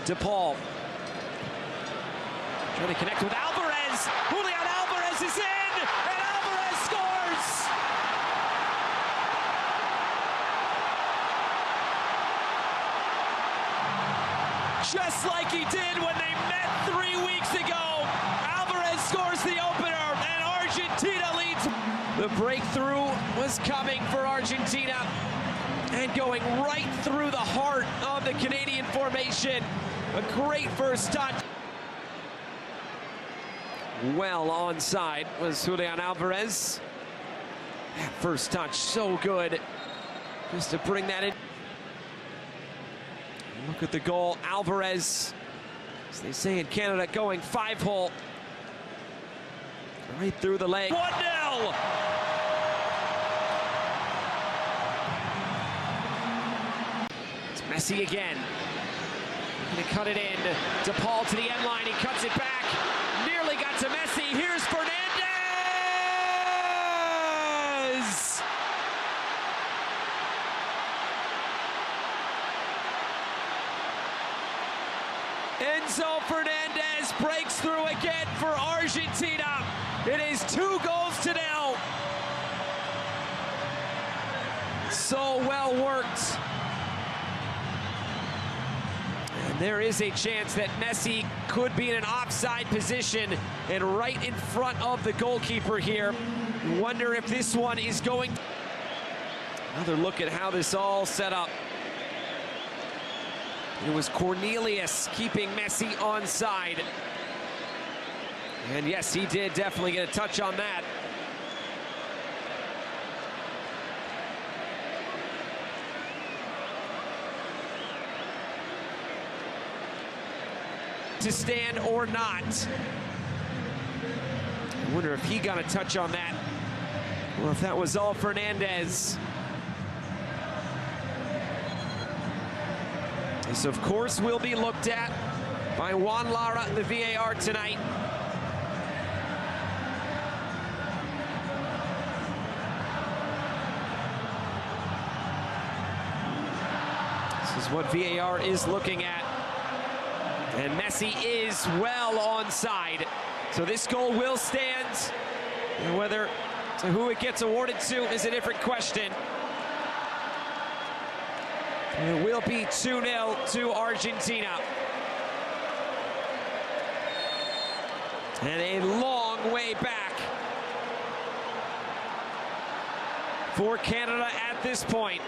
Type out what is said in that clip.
DePaul. Trying to connect with Alvarez. Julian Alvarez is in, and Alvarez scores! Just like he did when they met 3 weeks ago, Alvarez scores the opener, and Argentina leads. The breakthrough was coming for Argentina, and going right through the heart of the Canadian formation. A great first touch. Well onside was Julian Alvarez. That first touch so good, just to bring that in. Look at the goal, Alvarez, as they say in Canada, going 5-hole. Right through the leg. 1-0! It's Messi again. Gonna cut it in. DePaul to the end line, he cuts it back. Nearly got to Messi, here's Fernandez! Enzo Fernandez breaks through again for Argentina. It is 2-0. So well worked. And there is a chance that Messi could be in an offside position and right in front of the goalkeeper here. Wonder if this one is going. Another look at how this all set up. It was Cornelius keeping Messi onside. And yes, he did definitely get a touch on that. To stand or not. I wonder if he got a touch on that, or if that was all Fernandez. This, of course, will be looked at by Juan Lara, the VAR tonight. This is what VAR is looking at. And Messi is well onside. So this goal will stand. And whether to who it gets awarded to is a different question. It will be 2-0 to Argentina. And a long way back for Canada at this point.